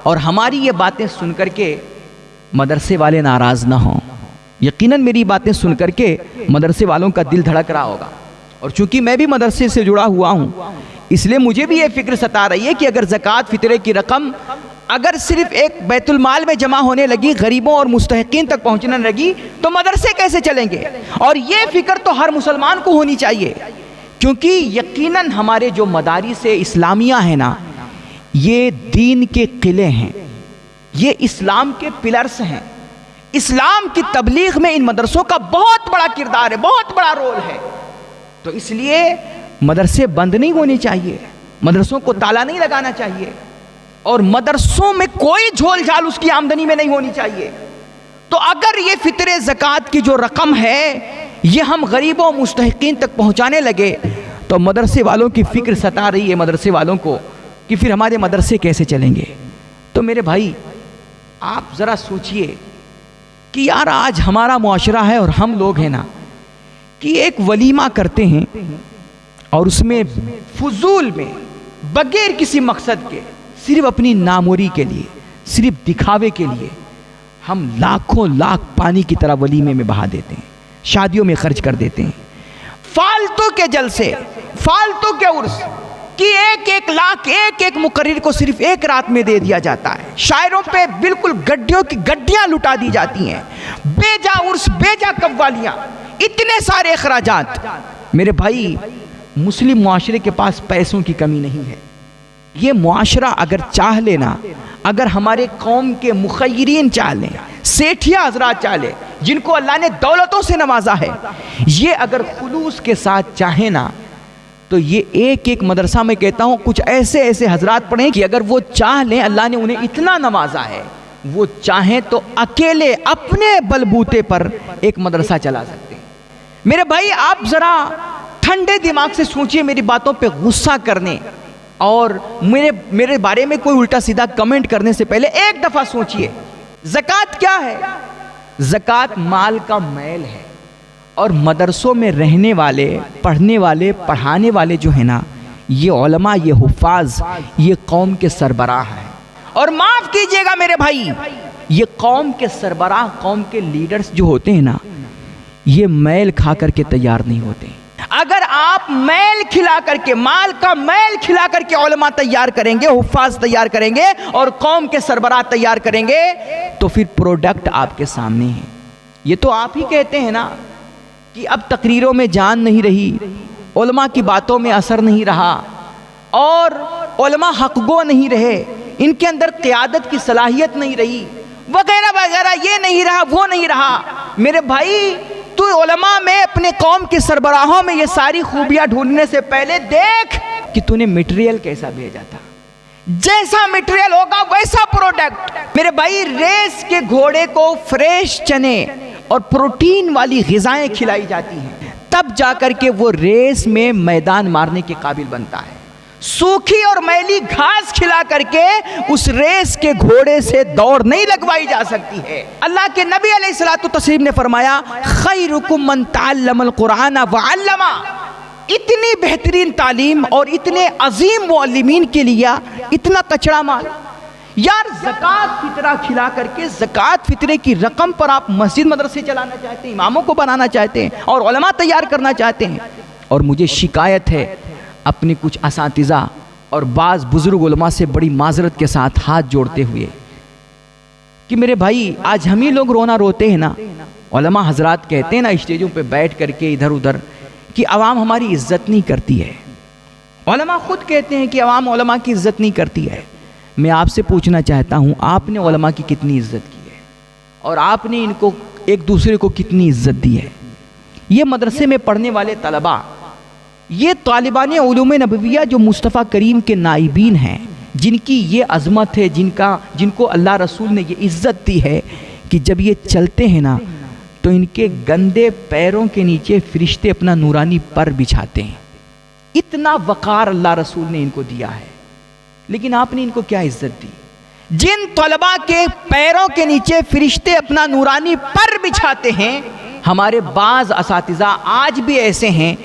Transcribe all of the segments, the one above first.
اور ہماری یہ باتیں سن کر کے مدرسے والے ناراض نہ ہوں. یقیناً میری باتیں سن کر کے مدرسے والوں کا دل دھڑک رہا ہوگا، اور چونکہ میں بھی مدرسے سے جڑا ہوا ہوں اس لیے مجھے بھی یہ فکر ستا رہی ہے کہ اگر زکوٰۃ فطرے کی رقم اگر صرف ایک بیت المال میں جمع ہونے لگی، غریبوں اور مستحقین تک پہنچنے لگی، تو مدرسے کیسے چلیں گے؟ اور یہ فکر تو ہر مسلمان کو ہونی چاہیے، کیونکہ یقیناً ہمارے جو مدارس اسلامیہ ہیں نا، یہ دین کے قلعے ہیں، یہ اسلام کے پلرز ہیں. اسلام کی تبلیغ میں ان مدرسوں کا بہت بڑا کردار ہے، بہت بڑا رول ہے. تو اس لیے مدرسے بند نہیں ہونے چاہیے، مدرسوں کو تالا نہیں لگانا چاہیے، اور مدرسوں میں کوئی جھول جھال اس کی آمدنی میں نہیں ہونی چاہیے. تو اگر یہ فطر زکوٰۃ کی جو رقم ہے یہ ہم غریبوں مستحقین تک پہنچانے لگے تو مدرسے والوں کی فکر ستا رہی ہے مدرسے والوں کو کہ پھر ہمارے مدرسے کیسے چلیں گے. تو میرے بھائی آپ ذرا سوچئے کہ یار آج ہمارا معاشرہ ہے اور ہم لوگ ہیں نا کہ ایک ولیمہ کرتے ہیں اور اس میں فضول میں بغیر کسی مقصد کے صرف اپنی ناموری کے لیے، صرف دکھاوے کے لیے ہم لاکھوں لاکھ پانی کی طرح ولیمے میں بہا دیتے ہیں، شادیوں میں خرچ کر دیتے ہیں. فالتو کے جلسے، فالتو کے عرس کہ ایک لاکھ ایک مقرر کو صرف ایک رات میں دے دیا جاتا ہے. شاعروں پہ بالکل گڈیوں کی گڈیاں لٹا دی جاتی ہیں، بے جا عرس، بے جا قوالیاں، اتنے سارے اخراجات. میرے بھائی مسلم معاشرے کے پاس پیسوں کی کمی نہیں ہے. یہ معاشرہ اگر چاہ لینا، اگر ہمارے قوم کے مخیرین چاہ لیں، سیٹھیا حضرات چاہ لیں جن کو اللہ نے دولتوں سے نوازا ہے، یہ اگر خلوص کے ساتھ چاہیں نا تو یہ ایک مدرسہ میں کہتا ہوں کچھ ایسے حضرات پڑھیں کہ اگر وہ چاہ لیں، اللہ نے انہیں اتنا نوازا ہے، وہ چاہیں تو اکیلے اپنے بلبوتے پر ایک مدرسہ چلا سکتے ہیں. میرے بھائی آپ ذرا ٹھنڈے دماغ سے سوچئے، میری باتوں پہ غصہ کرنے اور میرے بارے میں کوئی الٹا سیدھا کمنٹ کرنے سے پہلے ایک دفعہ سوچئے زکوٰۃ کیا ہے؟ زکوٰۃ مال کا میل ہے، اور مدرسوں میں رہنے والے، پڑھنے والے، پڑھانے والے جو ہیں نا، یہ علماء، یہ حفاظ، یہ قوم کے سربراہ ہیں. اور معاف کیجئے گا میرے بھائی، یہ قوم کے سربراہ، قوم کے لیڈرز جو ہوتے ہیں نا، یہ میل کھا کر کے تیار نہیں ہوتے. اگر آپ میل کھلا کر کے، مال کا میل کھلا کر کے علماء تیار کریں گے، حفاظ تیار کریں گے اور قوم کے سربراہ تیار کریں گے تو پھر پروڈکٹ آپ کے سامنے ہے. یہ تو آپ ہی کہتے ہیں نا کہ اب تقریروں میں جان نہیں رہی، علماء کی باتوں میں اثر نہیں رہا، اور علماء حق گو نہیں رہے، ان کے اندر قیادت کی صلاحیت نہیں رہی، وغیرہ وغیرہ، یہ نہیں رہا، وہ نہیں رہا. میرے بھائی تو علماء میں، اپنے قوم کے سربراہوں میں یہ ساری خوبیاں ڈھونڈنے سے پہلے دیکھ کہ تو نے میٹیریل کیسا بھیجا تھا. جیسا میٹیریل ہوگا ویسا پروڈکٹ. میرے بھائی ریس کے گھوڑے کو فریش چنے اور پروٹین والی غذائیں کھلائی جاتی ہیں، تب جا کر کے وہ ریس میں میدان مارنے کے قابل بنتا ہے. سوکھی اور میلی گھاس کھلا کر کے اس ریس کے گھوڑے سے دوڑ نہیں لگوائی جا سکتی ہے. اللہ کے نبی علیہ الصلوۃ والتسلیم نے فرمایا خیرکم من تعلم القرآن وعلمہ. اتنی بہترین تعلیم اور اتنے عظیم معلمین کے لیے اتنا کچڑا مال. یار زکوٰۃ فطرہ کھلا کر کے، زکوٰۃ فطرے کی رقم پر آپ مسجد مدرسے چلانا چاہتے ہیں، اماموں کو بنانا چاہتے ہیں اور علماء تیار کرنا چاہتے ہیں. اور مجھے شکایت ہے اپنے کچھ اساتذہ اور بعض بزرگ علماء سے بڑی معذرت کے ساتھ ہاتھ جوڑتے ہوئے کہ میرے بھائی آج ہم ہی لوگ رونا روتے ہیں نا. علماء حضرات کہتے ہیں نا اسٹیجوں پہ بیٹھ کر کے ادھر ادھر کہ عوام ہماری عزت نہیں کرتی ہے. علماء خود کہتے ہیں کہ عوام علماء کی عزت نہیں کرتی ہے. میں آپ سے پوچھنا چاہتا ہوں آپ نے علماء کی کتنی عزت کی ہے اور آپ نے ان کو ایک دوسرے کو کتنی عزت دی ہے؟ یہ مدرسے میں پڑھنے والے طلباء، یہ طالبان علوم نبویہ جو مصطفیٰ کریم کے نائبین ہیں، جن کی یہ عظمت ہے، جن کو اللہ رسول نے یہ عزت دی ہے کہ جب یہ چلتے ہیں نا تو ان کے گندے پیروں کے نیچے فرشتے اپنا نورانی پر بچھاتے ہیں. اتنا وقار اللہ رسول نے ان کو دیا ہے. لیکن آپ نے ان کو کیا عزت دی؟ جن طلباء کے پیروں کے نیچے فرشتے اپنا نورانی پر بچھاتے ہیں، ہمارے بعض اساتذہ آج بھی ایسے ہیں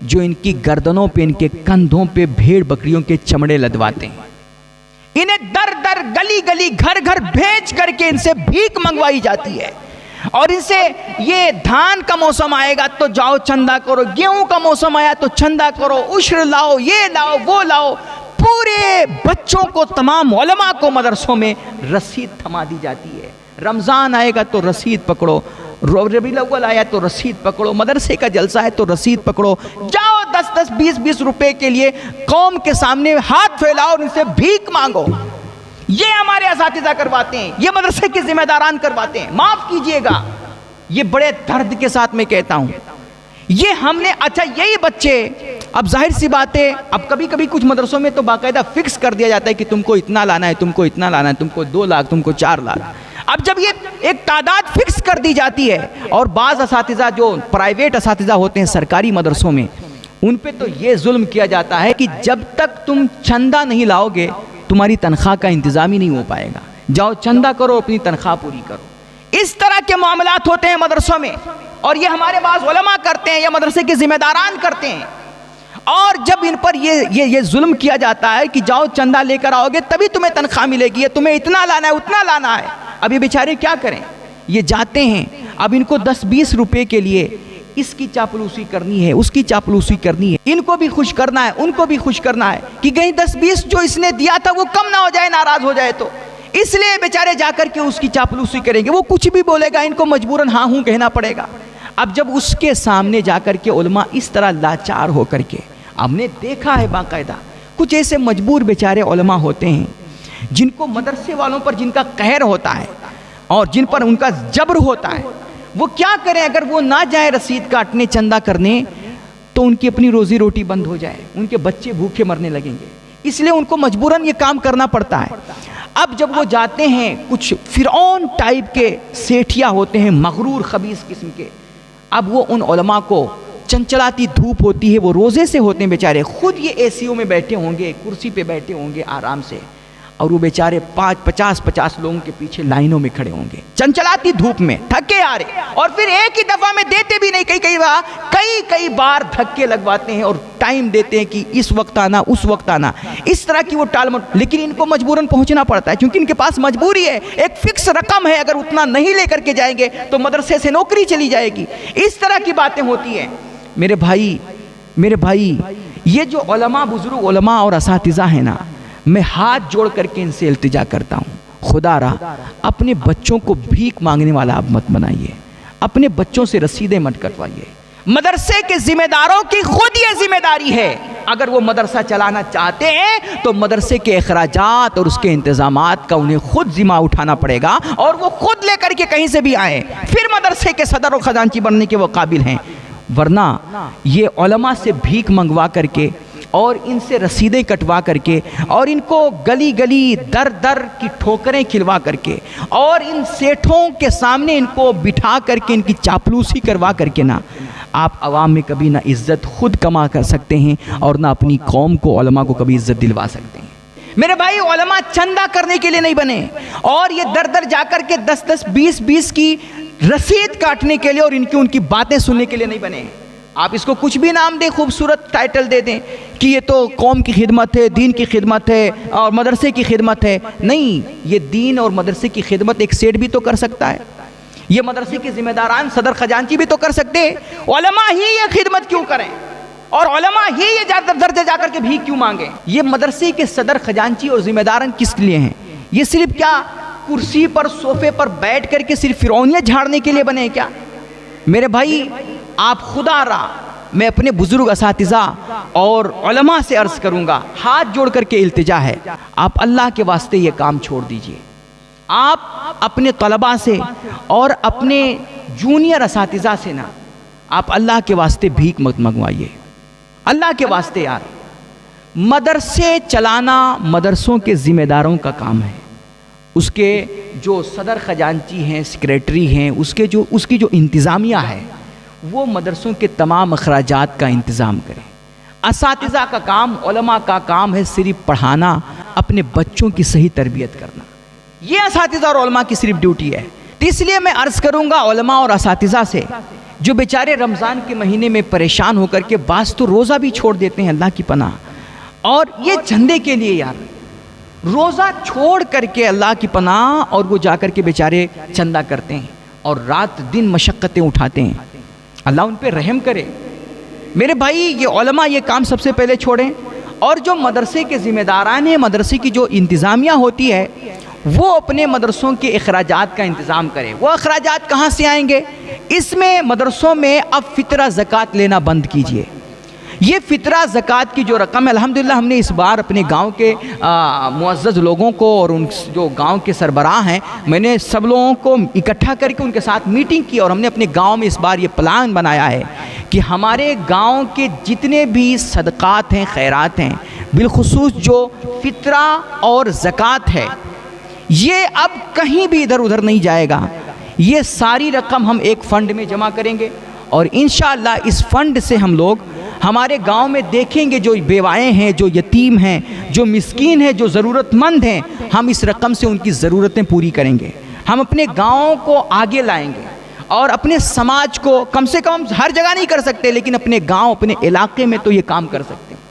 جو ان کی گردنوں پہ، ان کے کندھوں پہ بھیڑ بکریوں کے چمڑے لدواتے ہیں. انہیں در در گلی گلی گھر گھر بھیج کر کے ان سے بھیک منگوائی جاتی ہے، اور ان سے یہ دھان کا موسم آئے گا تو جاؤ چندہ کرو، گیہوں کا موسم آیا تو چندہ کرو، عشر لاؤ، یہ لاؤ وہ لاؤ۔ پورے بچوں کو، تمام علماء کو مدرسوں میں رسید تھما دی جاتی ہے۔ رمضان آئے گا تو رسید پکڑو، ربیع الاول آیا تو رسید پکڑو، مدرسے کا جلسہ ہے تو رسید پکڑو، جاؤ 10-10 20-20 روپے کے لیے قوم کے سامنے ہاتھ پھیلاؤ اور ان سے بھیک مانگو۔ یہ ہمارے اساتذہ کرواتے ہیں، یہ مدرسے کے ذمہ داران کرواتے ہیں۔ معاف کیجئے گا، یہ بڑے درد کے ساتھ میں کہتا ہوں، یہ ہم نے، اچھا یہی بچے، اب ظاہر سی بات ہے، اب کبھی کبھی کچھ مدرسوں میں تو باقاعدہ فکس کر دیا جاتا ہے کہ تم کو اتنا لانا ہے، تم کو اتنا لانا ہے، تم کو 2 لاکھ، تم کو 4 لاکھ۔ اب جب یہ ایک تعداد فکس کر دی جاتی ہے، اور بعض اساتذہ جو پرائیویٹ اساتذہ ہوتے ہیں سرکاری مدرسوں میں، ان پہ تو یہ ظلم کیا جاتا ہے کہ جب تک تم چندہ نہیں لاؤ گے تمہاری تنخواہ کا انتظام ہی نہیں ہو پائے گا، جاؤ چندہ کرو، اپنی تنخواہ پوری کرو۔ اس طرح کے معاملات ہوتے ہیں مدرسوں میں، اور یہ ہمارے بعض علماء کرتے ہیں یا مدرسے کے ذمہ داران کرتے ہیں۔ اور جب ان پر یہ ظلم کیا جاتا ہے کہ جاؤ چندہ لے کر آؤ گے تبھی تمہیں تنخواہ ملے گی، تمہیں اتنا لانا ہے اتنا لانا ہے۔ اب یہ بیچارے کیا کریں، یہ جاتے ہیں، اب ان کو 10-20 روپے کے لیے اس کی چاپلوسی کرنی ہے، اس کی چاپلوسی کرنی ہے، ان کو بھی خوش کرنا ہے، ان کو بھی خوش کرنا ہے کہ کہیں 10-20 جو اس نے دیا تھا وہ کم نہ ہو جائے، ناراض ہو جائے تو اس لیے بیچارے جا کر کے اس کی چاپلوسی کریں گے۔ وہ کچھ بھی بولے گا، ان کو مجبوراً ہاں ہوں کہنا پڑے گا۔ اب جب اس کے سامنے جا کر کے علماء اس طرح لاچار ہو کر کے، ہم نے دیکھا ہے باقاعدہ کچھ ایسے مجبور بیچارے علماء ہوتے ہیں جن کو مدرسے والوں پر جن کا قہر ہوتا ہے اور جن پر ان کا جبر ہوتا ہے، وہ کیا کریں، اگر وہ نہ جائیں رسید کاٹنے، چندہ کرنے، تو ان کی اپنی روزی روٹی بند ہو جائے، ان کے بچے بھوکے مرنے لگیں گے، اس لیے ان کو مجبوراً یہ کام کرنا پڑتا ہے۔ اب جب وہ جاتے ہیں، کچھ فرعون ٹائپ کے سیٹھیا ہوتے ہیں، مغرور خبیث قسم کے، اب وہ ان علماء کو، چنچلاتی دھوپ ہوتی ہے، وہ روزے سے ہوتے ہیں بیچارے، خود یہ اے سی او میں بیٹھے ہوں گے، کرسی پہ بیٹھے ہوں گے آرام سے، اور وہ بیچارے 50 لوگوں کے پیچھے لائنوں میں کھڑے ہوں گے، چنچلاتی دھوپ میں تھکے آ رہے، اور پھر ایک ہی دفعہ میں دیتے بھی نہیں، کئی بار دھکے لگواتے ہیں اور ٹائم دیتے ہیں کہ اس وقت آنا، اس وقت آنا، اس طرح کی وہ ٹال مٹ، لیکن ان کو مجبوراً پہنچنا پڑتا ہے کیونکہ ان کے پاس مجبوری ہے، ایک فکس رقم ہے، اگر اتنا نہیں لے کر کے جائیں گے تو مدرسے سے نوکری چلی جائے گی۔ اس طرح کی باتیں ہوتی ہیں۔ میرے بھائی یہ جو علماء، بزرگ علماء اور اساتذہ ہیں نا، میں ہاتھ جوڑ کر کے ان سے التجا کرتا ہوں، خدا را اپنے بچوں کو بھیک مانگنے والا آپ مت بنائیے، اپنے بچوں سے رسیدیں مت کٹوائیے۔ مدرسے کے ذمہ داروں کی خود یہ ذمہ داری ہے، اگر وہ مدرسہ چلانا چاہتے ہیں تو مدرسے کے اخراجات اور اس کے انتظامات کا انہیں خود ذمہ اٹھانا پڑے گا، اور وہ خود لے کر کے کہیں سے بھی آئیں، پھر مدرسے کے صدر اور خزانچی بننے کے وہ قابل ہیں۔ ورنہ یہ علماء سے بھیک منگوا کر کے اور ان سے رسیدیں کٹوا کر کے اور ان کو گلی گلی در در کی ٹھوکریں کھلوا کر کے اور ان سیٹھوں کے سامنے ان کو بٹھا کر کے ان کی چاپلوسی کروا کر کے نا، آپ عوام میں کبھی نہ عزت خود کما کر سکتے ہیں اور نہ اپنی قوم کو، علماء کو کبھی عزت دلوا سکتے ہیں۔ میرے بھائی، علماء چندہ کرنے کے لیے نہیں بنے، اور یہ در در جا کر کے 10-10 20-20 کی رسید کاٹنے کے لیے اور ان کی باتیں سننے کے لیے نہیں بنے۔ آپ اس کو کچھ بھی نام دیں، خوبصورت ٹائٹل دے دیں کہ یہ تو قوم کی خدمت ہے، دین کی خدمت ہے اور مدرسے کی خدمت ہے۔ نہیں، یہ دین اور مدرسے کی خدمت ایک سیٹ بھی تو کر سکتا ہے، یہ مدرسے کے ذمہ داران، صدر خزانچی بھی تو کر سکتے ہیں۔ علماء ہی یہ خدمت کیوں کریں، اور علماء ہی یہ درجے جا کر کے بھی کیوں مانگیں؟ یہ مدرسے کے صدر خزانچی اور ذمہ داران کس لیے ہیں؟ یہ صرف کیا کرسی پر، صوفے پر بیٹھ کر کے صرف فرعونیت جھاڑنے کے لیے بنے کیا؟ میرے بھائی، آپ خدا را، میں اپنے بزرگ اساتذہ اور علماء سے عرض کروں گا، ہاتھ جوڑ کر کے التجا ہے، آپ اللہ کے واسطے یہ کام چھوڑ دیجئے۔ آپ اپنے طلباء سے اور اپنے جونیئر اساتذہ سے نا، آپ اللہ کے واسطے بھیک مت منگوائیے، اللہ کے واسطے یار۔ مدرسے چلانا مدرسوں کے ذمہ داروں کا کام ہے، اس کے جو صدر خزانچی ہیں، سیکریٹری ہیں، اس کی جو انتظامیہ ہے وہ مدرسوں کے تمام اخراجات کا انتظام کریں۔ اساتذہ کا کام، علماء کا کام ہے صرف پڑھانا، اپنے بچوں کی صحیح تربیت کرنا، یہ اساتذہ اور علماء کی صرف ڈیوٹی ہے۔ تو اس لیے میں عرض کروں گا علماء اور اساتذہ سے، جو بیچارے رمضان کے مہینے میں پریشان ہو کر کے بعض تو روزہ بھی چھوڑ دیتے ہیں، اللہ کی پناہ، اور یہ چندے کے لیے یار، روزہ چھوڑ کر کے اللہ کی پناہ، اور وہ جا کر کے بیچارے چندہ کرتے ہیں اور رات دن مشقتیں اٹھاتے ہیں. اللہ ان پہ رحم کرے. میرے بھائی یہ علماء یہ کام سب سے پہلے چھوڑیں، اور جو مدرسے کے ذمہ داران ہیں، مدرسے کی جو انتظامیہ ہوتی ہے، وہ اپنے مدرسوں کے اخراجات کا انتظام کریں. وہ اخراجات کہاں سے آئیں گے؟ اس میں مدرسوں میں اب فطرہ زکوٰۃ لینا بند کیجئے. یہ فطرہ زکوٰۃ کی جو رقم ہے، الحمدللہ ہم نے اس بار اپنے گاؤں کے معزز لوگوں کو اور ان جو گاؤں کے سربراہ ہیں، میں نے سب لوگوں کو اکٹھا کر کے ان کے ساتھ میٹنگ کی، اور ہم نے اپنے گاؤں میں اس بار یہ پلان بنایا ہے کہ ہمارے گاؤں کے جتنے بھی صدقات ہیں، خیرات ہیں، بالخصوص جو فطرہ اور زکوٰۃ ہے، یہ اب کہیں بھی ادھر ادھر نہیں جائے گا. یہ ساری رقم ہم ایک فنڈ میں جمع کریں گے، اور انشاءاللہ اس فنڈ سے ہم لوگ ہمارے گاؤں میں دیکھیں گے جو بیوائیں ہیں، جو یتیم ہیں، جو مسکین ہیں، جو ضرورت مند ہیں، ہم اس رقم سے ان کی ضرورتیں پوری کریں گے. ہم اپنے گاؤں کو آگے لائیں گے، اور اپنے سماج کو کم سے کم ہر جگہ نہیں کر سکتے، لیکن اپنے گاؤں، اپنے علاقے میں تو یہ کام کر سکتے ہیں.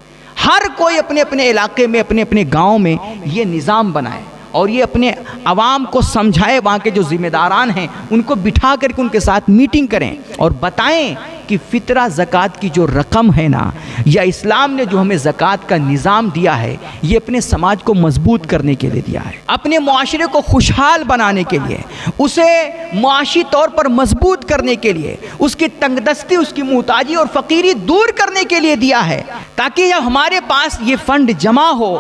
ہر کوئی اپنے اپنے علاقے میں، اپنے اپنے گاؤں میں یہ نظام بنائے، اور یہ اپنے عوام کو سمجھائے. وہاں کے جو ذمہ داران ہیں ان کو بٹھا کر کے ان کے ساتھ میٹنگ کریں اور بتائیں کہ فطرہ زکوٰۃ کی جو رقم ہے نا، یا اسلام نے جو ہمیں زکوٰۃ کا نظام دیا ہے، یہ اپنے سماج کو مضبوط کرنے کے لیے دیا ہے، اپنے معاشرے کو خوشحال بنانے کے لیے، اسے معاشی طور پر مضبوط کرنے کے لیے، اس کی تنگ دستی، اس کی محتاجی اور فقیری دور کرنے کے لیے دیا ہے، تاکہ جب ہمارے پاس یہ فنڈ جمع ہو،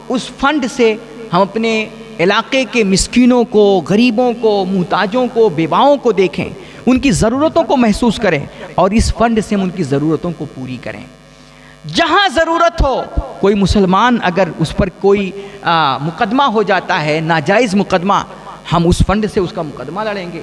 اس فنڈ سے ہم اپنے علاقے کے مسکینوں کو، غریبوں کو، محتاجوں کو، بیواؤں کو دیکھیں، ان کی ضرورتوں کو محسوس کریں، اور اس فنڈ سے ہم ان کی ضرورتوں کو پوری کریں. جہاں ضرورت ہو، کوئی مسلمان اگر اس پر کوئی مقدمہ ہو جاتا ہے، ناجائز مقدمہ، ہم اس فنڈ سے اس کا مقدمہ لڑیں گے،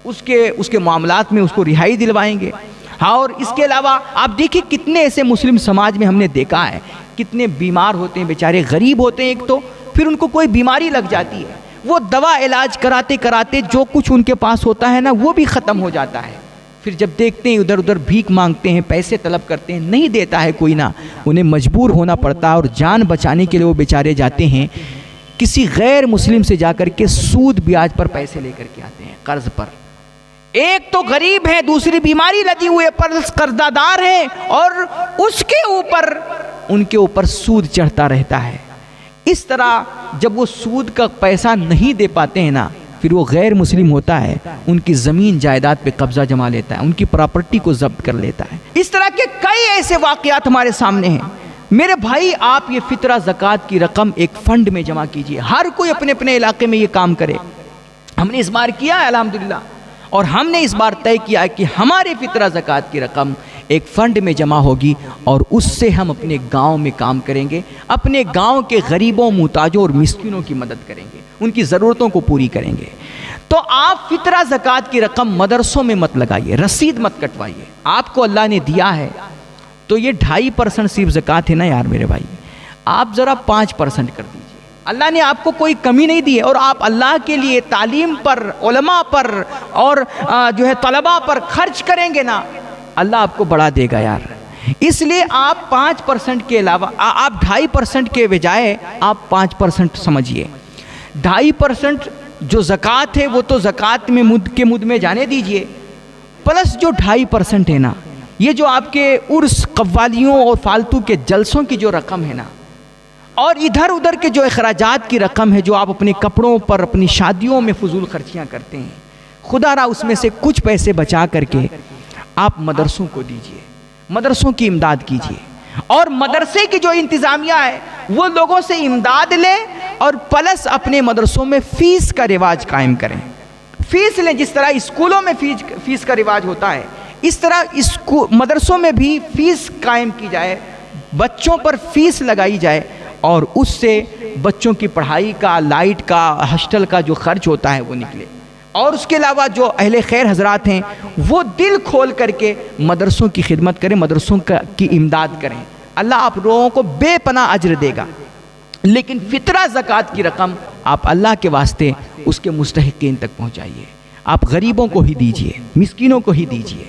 اس کے معاملات میں اس کو رہائی دلوائیں گے. اور اس کے علاوہ آپ دیکھیں کتنے ایسے مسلم سماج میں ہم نے دیکھا ہے، کتنے بیمار ہوتے ہیں، بیچارے غریب ہوتے ہیں ایک تو، پھر ان کو کوئی بیماری لگ جاتی ہے، وہ دوا علاج کراتے کراتے جو کچھ ان کے پاس ہوتا ہے نا، وہ بھی ختم ہو جاتا ہے. پھر جب دیکھتے ہیں ادھر ادھر بھیک مانگتے ہیں، پیسے طلب کرتے ہیں، نہیں دیتا ہے کوئی نہ، انہیں مجبور ہونا پڑتا ہے، اور جان بچانے کے لیے وہ بیچارے جاتے ہیں کسی غیر مسلم سے، جا کر کے سود بیاج پر پیسے لے کر کے آتے ہیں، قرض پر. ایک تو غریب ہے، دوسری بیماری لگی ہوئے پر قرضہ دار ہے، اور اس کے اوپر ان کے اوپر سود چڑھتا رہتا ہے. اس طرح جب وہ سود کا پیسہ نہیں دے پاتے ہیں نا، پھر وہ غیر مسلم ہوتا ہے، ان کی زمین جائیداد پہ قبضہ جما لیتا ہے، ان کی پراپرٹی کو ضبط کر لیتا ہے. اس طرح کے کئی ایسے واقعات ہمارے سامنے ہیں. میرے بھائی، آپ یہ فطرہ زکوٰۃ کی رقم ایک فنڈ میں جمع کیجئے، ہر کوئی اپنے اپنے علاقے میں یہ کام کرے. ہم نے اس بار کیا ہے الحمدللہ، اور ہم نے اس بار طے کیا ہے کہ ہمارے فطرہ زکوٰۃ کی رقم ایک فنڈ میں جمع ہوگی، اور اس سے ہم اپنے گاؤں میں کام کریں گے، اپنے گاؤں کے غریبوں، محتاجوں اور مسکینوں کی مدد کریں گے، ان کی ضرورتوں کو پوری کریں گے. تو آپ فطرہ زکوٰۃ کی رقم مدرسوں میں مت لگائیے، رسید مت کٹوائیے. آپ کو اللہ نے دیا ہے تو یہ 2.5% صرف زکوٰۃ ہے نا یار میرے بھائی، آپ ذرا 5% کر دیجیے. اللہ نے آپ کو کوئی کمی نہیں دی ہے، اور آپ اللہ کے لیے تعلیم پر، علماء پر، اور جو ہے طلباء پر خرچ کریں گے نا، اللہ آپ کو بڑھا دے گا یار. اس لیے آپ 5% کے علاوہ، آپ 2.5% کے بجائے آپ 5% سمجھیے. 2.5% جو زکوٰۃ ہے وہ تو زکوٰۃ میں مد میں جانے دیجئے، پلس جو 2.5% ہے نا، یہ جو آپ کے عرس، قوالیوں اور فالتو کے جلسوں کی جو رقم ہے نا، اور ادھر ادھر کے جو اخراجات کی رقم ہے، جو آپ اپنے کپڑوں پر، اپنی شادیوں میں فضول خرچیاں کرتے ہیں، خدا را اس میں سے کچھ پیسے بچا کر کے آپ مدرسوں کو دیجئے، مدرسوں کی امداد کیجئے. اور مدرسے کی جو انتظامیہ ہے وہ لوگوں سے امداد لے، اور پلس اپنے مدرسوں میں فیس کا رواج قائم کریں. فیس لیں، جس طرح اسکولوں میں فیس کا رواج ہوتا ہے، اس طرح مدرسوں میں بھی فیس قائم کی جائے، بچوں پر فیس لگائی جائے، اور اس سے بچوں کی پڑھائی کا، لائٹ کا، ہاسٹل کا جو خرچ ہوتا ہے وہ نکلے. اور اس کے علاوہ جو اہل خیر حضرات ہیں وہ دل کھول کر کے مدرسوں کی خدمت کریں، مدرسوں کی امداد کریں. اللہ آپ لوگوں کو بے پناہ اجر دے گا. لیکن فطرہ زکوٰۃ کی رقم آپ اللہ کے واسطے اس کے مستحقین تک پہنچائیے. آپ غریبوں کو ہی دیجئے، مسکینوں کو ہی دیجئے.